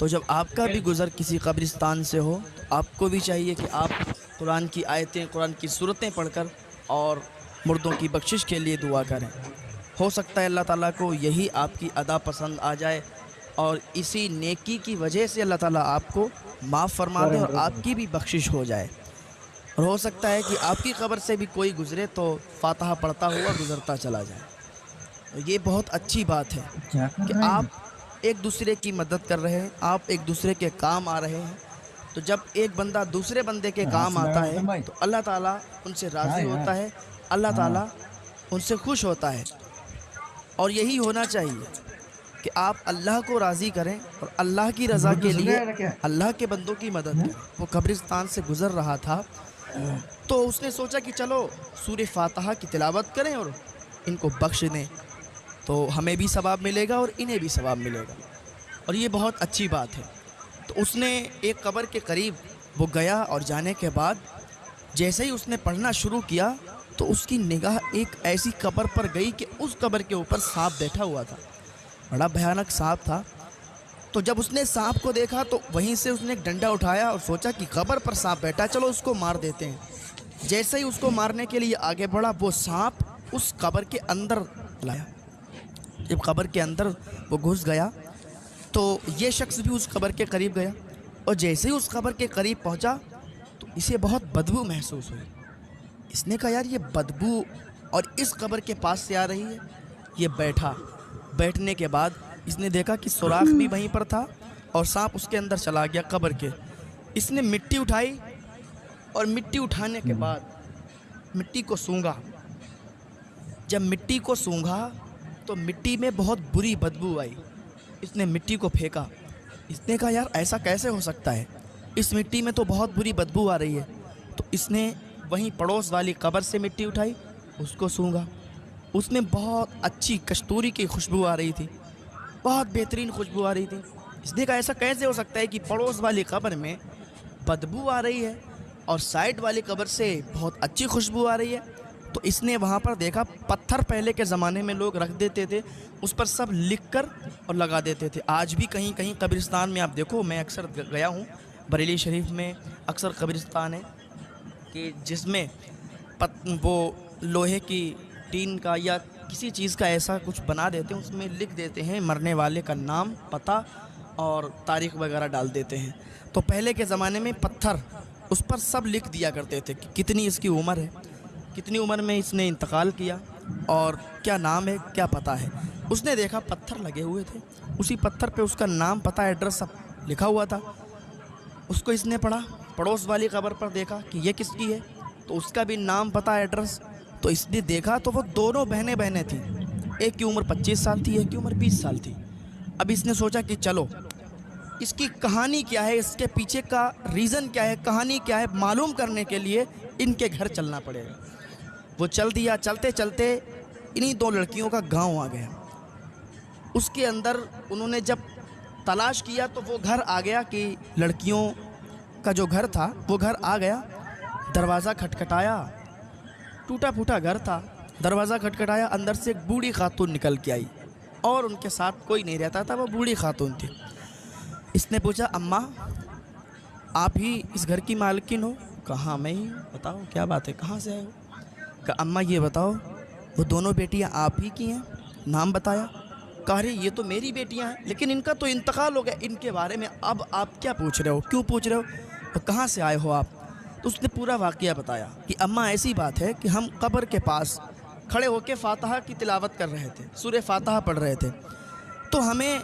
تو جب آپ کا بھی گزر کسی قبرستان سے ہو تو آپ کو بھی چاہیے کہ آپ قرآن کی آیتیں، قرآن کی سورتیں پڑھ کر اور مردوں کی بخشش کے لیے دعا کریں۔ ہو سکتا ہے اللہ تعالیٰ کو یہی آپ کی ادا پسند آ جائے اور اسی نیکی کی وجہ سے اللہ تعالیٰ آپ کو معاف فرما دے اور آپ کی بھی بخشش ہو جائے۔ اور ہو سکتا ہے کہ آپ کی قبر سے بھی کوئی گزرے تو فاتحہ پڑھتا ہوا گزرتا چلا جائے۔ یہ بہت اچھی بات ہے کیا کر کہ رہے ہیں؟ آپ ایک دوسرے کی مدد کر رہے ہیں، آپ ایک دوسرے کے کام آ رہے ہیں۔ تو جب ایک بندہ دوسرے بندے کے ہاتھ کام سے لگا آتا ہے ختم بھائی، تو اللہ تعالیٰ ان سے کیا راضی ہے یار؟ ہوتا ہے، اللہ ہاں تعالیٰ ان سے خوش ہوتا ہے۔ اور یہی ہونا چاہیے کہ آپ اللہ کو راضی کریں اور اللہ کی رضا کے بلوٹوث لیے لگایا رکھا ہے؟ اللہ کے بندوں کی مدد کریں۔ وہ قبرستان سے گزر رہا تھا تو اس نے سوچا کہ چلو سورہ فاتحہ کی تلاوت کریں اور ان کو بخش دیں، تو ہمیں بھی ثواب ملے گا اور انہیں بھی ثواب ملے گا، اور یہ بہت اچھی بات ہے۔ تو اس نے ایک قبر کے قریب وہ گیا اور جانے کے بعد جیسے ہی اس نے پڑھنا شروع کیا تو اس کی نگاہ ایک ایسی قبر پر گئی کہ اس قبر کے اوپر سانپ بیٹھا ہوا تھا، بڑا بھیانک سانپ تھا۔ تو جب اس نے سانپ کو دیکھا تو وہیں سے اس نے ایک ڈنڈا اٹھایا اور سوچا کہ قبر پر سانپ بیٹھا، چلو اس کو مار دیتے ہیں۔ جیسے ہی اس کو مارنے کے لیے آگے بڑھا وہ سانپ اس قبر کے اندر لایا۔ جب قبر کے اندر وہ گھس گیا تو یہ شخص بھی اس قبر کے قریب گیا، اور جیسے ہی اس قبر کے قریب پہنچا تو اسے بہت بدبو محسوس ہوئی۔ اس نے کہا یار یہ بدبو اور اس قبر کے پاس سے آ رہی ہے۔ یہ بیٹھا، بیٹھنے کے بعد اس نے دیکھا کہ سوراخ بھی وہیں پر تھا اور سانپ اس کے اندر چلا گیا قبر کے۔ اس نے مٹی اٹھائی اور مٹی اٹھانے کے بعد مٹی کو سونگھا۔ جب مٹی کو سونگھا تو مٹی میں بہت بری بدبو آئی۔ اس نے مٹی کو پھینکا۔ اس نے کہا یار ایسا کیسے ہو سکتا ہے، اس مٹی میں تو بہت بری بدبو آ رہی ہے۔ تو اس نے وہیں پڑوس والی قبر سے مٹی اٹھائی، اس کو سونگھا۔ اس میں بہت اچھی کستوری کی خوشبو آ رہی تھی، بہت بہترین خوشبو آ رہی تھی۔ اس نے کہا ایسا کیسے ہو سکتا ہے کہ پڑوس والی قبر میں بدبو آ رہی ہے اور سائڈ والی قبر سے بہت اچھی خوشبو آ رہی ہے؟ تو اس نے وہاں پر دیکھا پتھر پہلے کے زمانے میں لوگ رکھ دیتے تھے، اس پر سب لکھ کر اور لگا دیتے تھے۔ آج بھی کہیں کہیں قبرستان میں آپ دیکھو، میں اکثر گیا ہوں بریلی شریف میں، اکثر قبرستان ہے کہ جس میں وہ لوہے کی ٹین کا یا کسی چیز کا ایسا کچھ بنا دیتے ہیں، اس میں لکھ دیتے ہیں مرنے والے کا نام، پتہ اور تاریخ وغیرہ ڈال دیتے ہیں۔ تو پہلے کے زمانے میں پتھر اس پر سب لکھ دیا کرتے تھے کہ کتنی اس کی عمر ہے، کتنی عمر میں اس نے انتقال کیا اور کیا نام ہے، کیا پتہ ہے۔ اس نے دیکھا پتھر لگے ہوئے تھے، اسی پتھر پہ اس کا نام، پتہ، ایڈریس سب لکھا ہوا تھا۔ اس کو اس نے پڑھا، پڑوس والی قبر پر دیکھا کہ یہ کس کی ہے، تو اس کا بھی نام، پتہ، ایڈریس۔ تو اس نے دیکھا تو وہ دونوں بہنیں تھیں، ایک کی عمر 25 سال تھی، ایک کی عمر 20 سال تھی۔ اب اس نے سوچا کہ چلو اس کی کہانی کیا ہے، اس کے پیچھے کا ریزن کیا ہے، کہانی کیا ہے، معلوم کرنے کے لیے ان کے گھر چلنا پڑے گا۔ وہ چل دیا، چلتے چلتے انہی دو لڑکیوں کا گاؤں آ گیا۔ اس کے اندر انہوں نے جب تلاش کیا تو وہ گھر آ گیا کہ لڑکیوں کا جو گھر تھا وہ گھر آ گیا۔ دروازہ کھٹکھٹایا، ٹوٹا پھوٹا گھر تھا، دروازہ کھٹکھٹایا، اندر سے ایک بوڑھی خاتون نکل کے آئی اور ان کے ساتھ کوئی نہیں رہتا تھا، وہ بوڑھی خاتون تھی۔ اس نے پوچھا اماں آپ ہی اس گھر کی مالکن ہو؟ کہاں میں ہی، بتاؤ کیا بات ہے، کہاں سے آئے ہو؟ کہ اماں یہ بتاؤ وہ دونوں بیٹیاں آپ ہی کی ہیں؟ نام بتایا۔ کہا رہے یہ تو میری بیٹیاں ہیں لیکن ان کا تو انتقال ہو گیا، ان کے بارے میں اب آپ کیا پوچھ رہے ہو، کیوں پوچھ رہے ہو، اور کہاں سے آئے ہو آپ؟ تو اس نے پورا واقعہ بتایا کہ اماں ایسی بات ہے کہ ہم قبر کے پاس کھڑے ہو کے فاتحہ کی تلاوت کر رہے تھے، سورہ فاتحہ پڑھ رہے تھے، تو ہمیں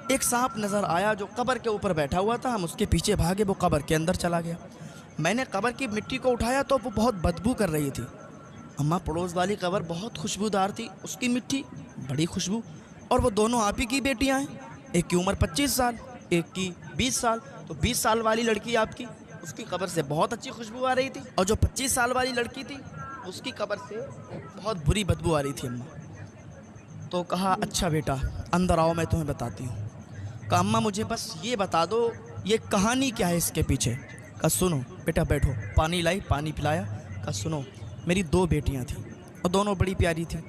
ایک سانپ نظر آیا جو قبر کے اوپر بیٹھا ہوا تھا، ہم اس کے پیچھے بھاگے، وہ قبر کے اندر چلا گیا۔ میں نے قبر کی مٹی کو اٹھایا تو وہ بہت بدبو کر رہی تھی۔ اماں پڑوس والی قبر بہت خوشبودار تھی، اس کی مٹی بڑی خوشبو، اور وہ دونوں آپ ہی کی بیٹیاں ہیں، ایک کی عمر 25 سال، ایک کی 20 سال، تو 20 سال والی لڑکی آپ کی، اس کی قبر سے بہت اچھی خوشبو آ رہی تھی، اور جو 25 سال والی لڑکی تھی اس کی قبر سے بہت بری بدبو آ رہی تھی اماں۔ تو کہا اچھا بیٹا اندر آؤ میں تمہیں بتاتی ہوں۔ کہا اماں مجھے بس یہ بتا دو یہ کہانی کیا ہے اس کے پیچھے؟ کہا سنو بیٹا بیٹھو، پانی لائی، پانی پلایا۔ کہا سنو میری 2 بیٹیاں تھیں اور دونوں بڑی پیاری تھیں۔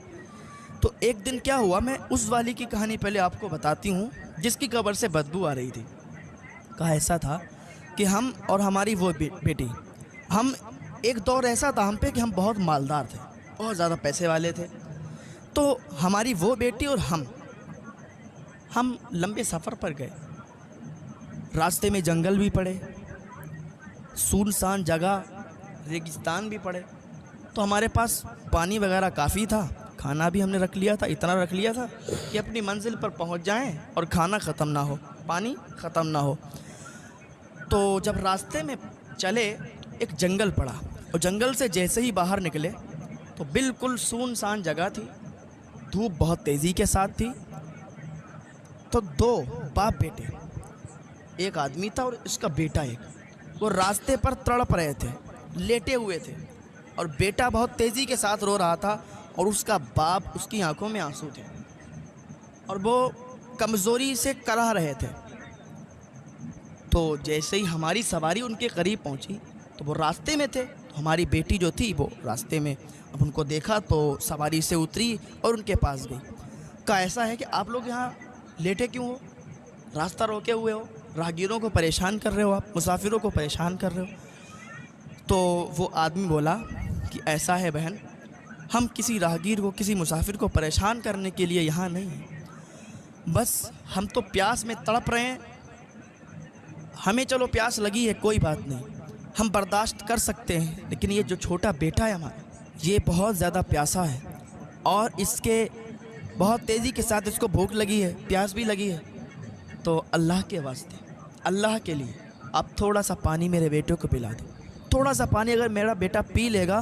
تو ایک دن کیا ہوا، میں اس والی کی کہانی پہلے آپ کو بتاتی ہوں جس کی قبر سے بدبو آ رہی تھی۔ کہا ایسا تھا کہ ہم اور ہماری وہ بیٹی، ہم ایک دور ایسا تھا ہم پہ کہ ہم بہت مالدار تھے، بہت زیادہ پیسے والے تھے. تو ہماری وہ بیٹی اور ہم لمبے سفر پر گئے. راستے میں جنگل بھی پڑے، سنسان جگہ ریگستان بھی پڑے. تو ہمارے پاس پانی وغیرہ کافی تھا، کھانا بھی ہم نے رکھ لیا تھا، اتنا رکھ لیا تھا کہ اپنی منزل پر پہنچ جائیں اور کھانا ختم نہ ہو، پانی ختم نہ ہو. تو جب راستے میں چلے ایک جنگل پڑا، اور جنگل سے جیسے ہی باہر نکلے تو بالکل سنسان جگہ تھی، دھوپ بہت تیزی کے ساتھ تھی. تو دو باپ بیٹے، ایک آدمی تھا اور اس کا بیٹا ایک، وہ راستے پر تڑپ رہے تھے، لیٹے ہوئے تھے، اور بیٹا بہت تیزی کے ساتھ رو رہا تھا اور اس کا باپ، اس کی آنکھوں میں آنسو تھے اور وہ کمزوری سے کرا رہے تھے. تو جیسے ہی ہماری سواری ان کے قریب پہنچی تو وہ راستے میں تھے، تو ہماری بیٹی جو تھی وہ راستے میں، اب ان کو دیکھا تو سواری سے اتری اور ان کے پاس گئی. کہا ایسا ہے کہ آپ لوگ یہاں لیٹے کیوں ہو، راستہ روکے ہوئے ہو، راہگیروں کو پریشان کر رہے ہو، آپ مسافروں کو پریشان کر رہے ہو. تو وہ آدمی بولا کہ ایسا ہے بہن، ہم کسی راہگیر کو، کسی مسافر کو پریشان کرنے کے لیے یہاں نہیں ہیں، بس ہم تو پیاس میں تڑپ رہے ہیں. ہمیں چلو پیاس لگی ہے، کوئی بات نہیں، ہم برداشت کر سکتے ہیں، لیکن یہ جو چھوٹا بیٹا ہے ہمارا، یہ بہت زیادہ پیاسا ہے اور اس کے بہت تیزی کے ساتھ اس کو بھوک لگی ہے، پیاس بھی لگی ہے. تو اللہ کے واسطے، اللہ کے لیے آپ تھوڑا سا پانی میرے بیٹے کو پلا دیں. تھوڑا سا پانی اگر میرا بیٹا پی لے گا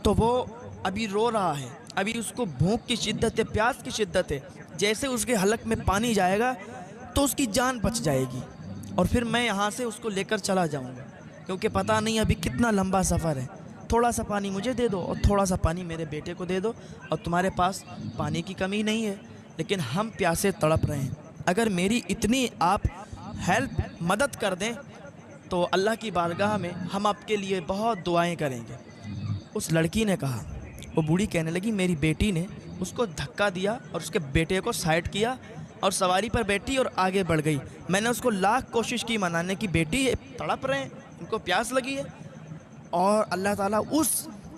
تو وہ ابھی رو رہا ہے، ابھی اس کو بھوک کی شدت ہے، پیاس کی شدت ہے، جیسے اس کے حلق میں پانی جائے گا تو اس کی جان بچ جائے گی اور پھر میں یہاں سے اس کو لے کر چلا جاؤں گا، کیونکہ پتہ نہیں ابھی کتنا لمبا سفر ہے. تھوڑا سا پانی مجھے دے دو اور تھوڑا سا پانی میرے بیٹے کو دے دو. اور تمہارے پاس پانی کی کمی نہیں ہے، لیکن ہم پیاسے تڑپ رہے ہیں، اگر میری اتنی آپ ہیلپ، مدد کر دیں تو اللہ کی بارگاہ میں ہم آپ کے لیے بہت دعائیں کریں گے. اس لڑکی نے کہا، وہ بوڑھی کہنے لگی، میری بیٹی نے اس کو دھکا دیا اور اس کے بیٹے کو سائڈ کیا اور سواری پر بیٹھی اور آگے بڑھ گئی. میں نے اس کو لاکھ کوشش کی منانے کی، بیٹی تڑپ رہے ہیں، ان کو پیاس لگی ہے. اور اللہ تعالیٰ اس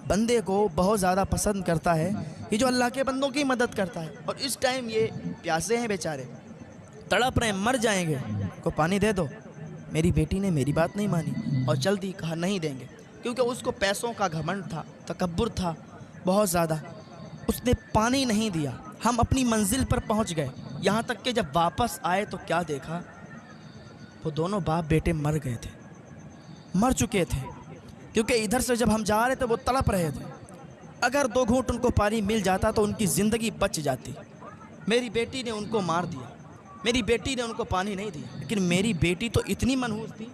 بندے کو بہت زیادہ پسند کرتا ہے، یہ جو اللہ کے بندوں کی مدد کرتا ہے. اور اس ٹائم یہ پیاسے ہیں بیچارے، تڑپ رہے ہیں، مر جائیں گے، کو پانی دے دو. میری بیٹی نے میری بات نہیں مانی اور چل دی، کہا نہیں دیں گے، کیونکہ اس کو پیسوں کا گھمنڈ تھا، تکبر تھا بہت زیادہ. اس نے پانی نہیں دیا. ہم اپنی منزل پر پہنچ گئے، یہاں تک کہ جب واپس آئے تو کیا دیکھا، وہ دونوں باپ بیٹے مر گئے تھے، مر چکے تھے، کیونکہ ادھر سے جب ہم جا رہے تھے وہ تڑپ رہے تھے. اگر 2 گھونٹ ان کو پانی مل جاتا تو ان کی زندگی بچ جاتی. میری بیٹی نے ان کو مار دیا، میری بیٹی نے ان کو پانی نہیں دیا. لیکن میری بیٹی تو اتنی منحوس تھی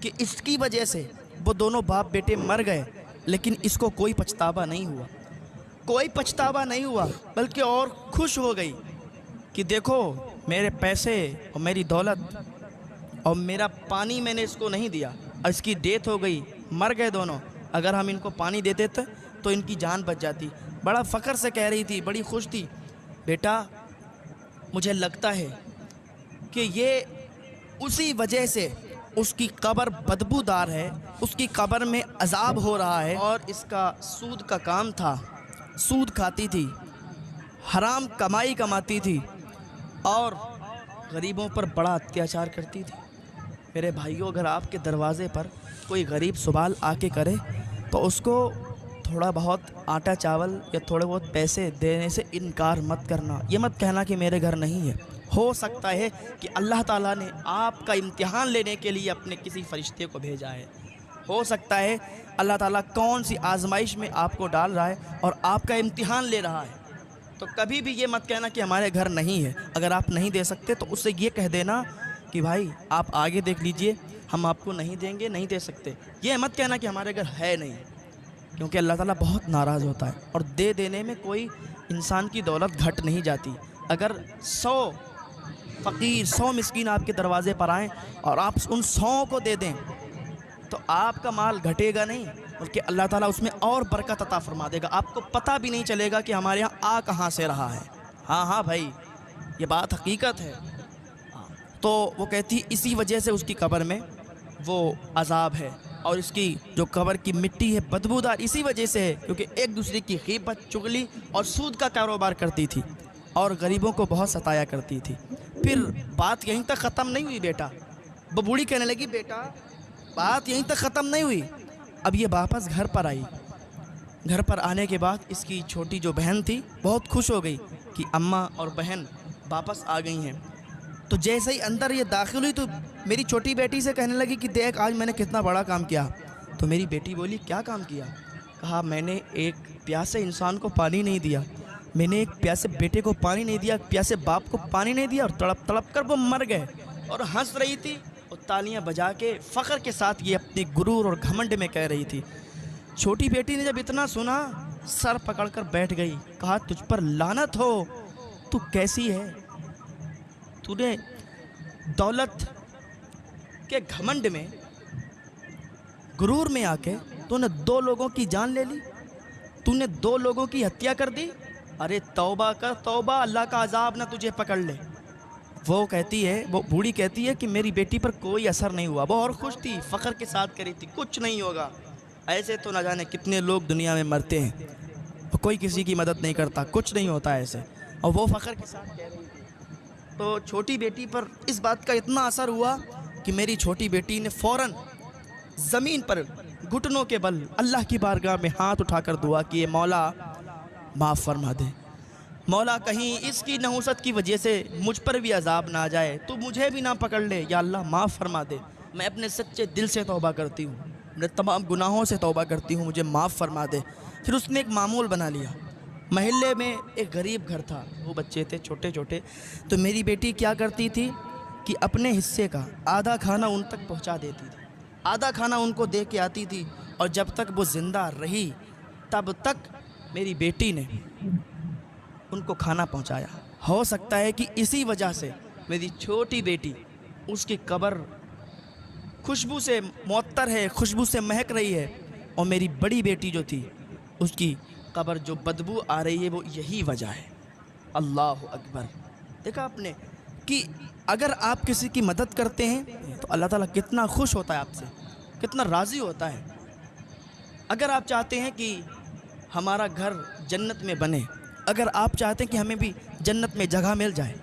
کہ اس کی وجہ سے وہ دونوں باپ بیٹے مر گئے، لیکن اس کو کوئی پچھتاوا نہیں ہوا، کوئی پچھتاوا نہیں ہوا، بلکہ اور خوش ہو گئی کہ دیکھو میرے پیسے اور میری دولت اور میرا پانی میں نے اس کو نہیں دیا اور اس کی ڈیتھ ہو گئی، مر گئے دونوں. اگر ہم ان کو پانی دیتے تھے تو ان کی جان بچ جاتی. بڑا فخر سے کہہ رہی تھی، بڑی خوش تھی، بیٹا مجھے لگتا ہے کہ یہ اسی وجہ سے اس کی قبر بدبودار ہے، اس کی قبر میں عذاب ہو رہا ہے، اور اس کا سود کا کام تھا، سود کھاتی تھی، حرام کمائی کماتی تھی اور غریبوں پر بڑا اتیاچار کرتی تھی. میرے بھائیوں، اگر آپ کے دروازے پر کوئی غریب سوال آ کے کرے تو اس کو تھوڑا بہت آٹا چاول یا تھوڑے بہت پیسے دینے سے انکار مت کرنا. یہ مت کہنا کہ میرے گھر نہیں ہے. ہو سکتا ہے کہ اللہ تعالیٰ نے آپ کا امتحان لینے کے لیے اپنے کسی فرشتے کو بھیجا ہے. ہو سکتا ہے اللہ تعالیٰ کون سی آزمائش میں آپ کو ڈال رہا ہے اور آپ کا امتحان لے رہا ہے. تو کبھی بھی یہ مت کہنا کہ ہمارے گھر نہیں ہے. اگر آپ نہیں دے سکتے تو اس سے یہ کہہ دینا کہ بھائی آپ آگے دیکھ لیجئے، ہم آپ کو نہیں دیں گے، نہیں دے سکتے. یہ مت کہنا کہ ہمارے گھر ہے نہیں، کیونکہ اللہ تعالیٰ بہت ناراض ہوتا ہے. اور دے دینے میں کوئی انسان کی دولت گھٹ نہیں جاتی. اگر 100 فقیر، 100 مسکین آپ کے دروازے پر آئیں اور آپ ان 100 کو دے دیں تو آپ کا مال گھٹے گا نہیں، بلکہ اللہ تعالیٰ اس میں اور برکت عطا فرما دے گا. آپ کو پتہ بھی نہیں چلے گا کہ ہمارے یہاں آ کہاں سے رہا ہے. ہاں بھائی، یہ بات حقیقت ہے. تو وہ کہتی اسی وجہ سے اس کی قبر میں وہ عذاب ہے، اور اس کی جو قبر کی مٹی ہے بدبودار اسی وجہ سے ہے، کیونکہ ایک دوسرے کی غیبت، چغلی اور سود کا کاروبار کرتی تھی اور غریبوں کو بہت ستایا کرتی تھی۔ پھر بات یہیں تک ختم نہیں ہوئی بیٹا، وہ بوڑھی کہنے لگی بیٹا بات یہیں تک ختم نہیں ہوئی، اب یہ واپس گھر پر آئی۔ گھر پر آنے کے بعد اس کی چھوٹی جو بہن تھی بہت خوش ہو گئی کہ اماں اور بہن واپس آ گئی ہیں۔ تو جیسے ہی اندر یہ داخل ہوئی تو میری چھوٹی بیٹی سے کہنے لگی کہ دیکھ آج میں نے کتنا بڑا کام کیا۔ تو میری بیٹی بولی کیا کام کیا؟ کہا میں نے ایک پیاسے انسان کو پانی نہیں دیا، میں نے ایک پیاسے بیٹے کو پانی نہیں دیا، پیاسے باپ کو پانی نہیں دیا، اور تڑپ تڑپ کر وہ مر گئے۔ اور ہنس رہی تھی اور تالیاں بجا کے فخر کے ساتھ یہ اپنی غرور اور گھمنڈ میں کہہ رہی تھی۔ چھوٹی بیٹی نے جب اتنا سنا سر پکڑ کر بیٹھ گئی، کہا تجھ پر لعنت ہو، تو کیسی ہے؟ تو نے دولت کے گھمنڈ میں، غرور میں آ کے تو نے 2 لوگوں کی جان لے لی، تو نے 2 لوگوں کی ہتیا کر دی۔ ارے توبہ کر توبہ، اللہ کا عذاب نہ تجھے پکڑ لے۔ وہ کہتی ہے، وہ بوڑھی کہتی ہے کہ میری بیٹی پر کوئی اثر نہیں ہوا، وہ اور خوش تھی، فخر کے ساتھ کری تھی کچھ نہیں ہوگا۔ ایسے تو نہ جانے کتنے لوگ دنیا میں مرتے ہیں، کوئی کسی کی مدد نہیں کرتا، کچھ نہیں ہوتا ایسے، اور وہ فخر کے ساتھ کہہ رہی تھی۔ تو چھوٹی بیٹی پر اس بات کا اتنا اثر ہوا کہ میری چھوٹی بیٹی نے فوراً زمین پر گھٹنوں کے بل اللہ کی بارگاہ میں ہاتھ اٹھا کر دعا کی، مولا معاف فرما دے، مولا کہیں اس کی نحوست کی وجہ سے مجھ پر بھی عذاب نہ آ جائے، تو مجھے بھی نہ پکڑ لے، یا اللہ معاف فرما دے، میں اپنے سچے دل سے توبہ کرتی ہوں، میں تمام گناہوں سے توبہ کرتی ہوں، مجھے معاف فرما دے۔ پھر اس نے ایک معمول بنا لیا، محلے میں ایک غریب گھر تھا، وہ بچے تھے چھوٹے چھوٹے، تو میری بیٹی کیا کرتی تھی کہ اپنے حصے کا آدھا کھانا ان تک پہنچا دیتی تھی، آدھا کھانا ان کو دے کے آتی تھی، اور جب تک وہ زندہ رہی تب تک میری بیٹی نے ان کو کھانا پہنچایا۔ ہو سکتا ہے کہ اسی وجہ سے میری چھوٹی بیٹی، اس کی قبر خوشبو سے معطر ہے، خوشبو سے مہک رہی ہے، اور میری بڑی بیٹی جو تھی اس کی قبر جو بدبو آ رہی ہے وہ یہی وجہ ہے۔ اللہ اکبر! دیکھا آپ نے کہ اگر آپ کسی کی مدد کرتے ہیں تو اللہ تعالیٰ کتنا خوش ہوتا ہے آپ سے، کتنا راضی ہوتا ہے۔ اگر آپ چاہتے ہیں کہ ہمارا گھر جنت میں بنے، اگر آپ چاہتے ہیں کہ ہمیں بھی جنت میں جگہ مل جائے،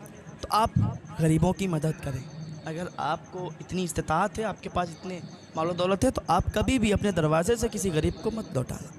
تو آپ غریبوں کی مدد کریں۔ اگر آپ کو اتنی استطاعت ہے، آپ کے پاس اتنے مال و دولت ہے، تو آپ کبھی بھی اپنے دروازے سے کسی غریب کو مت لوٹانا۔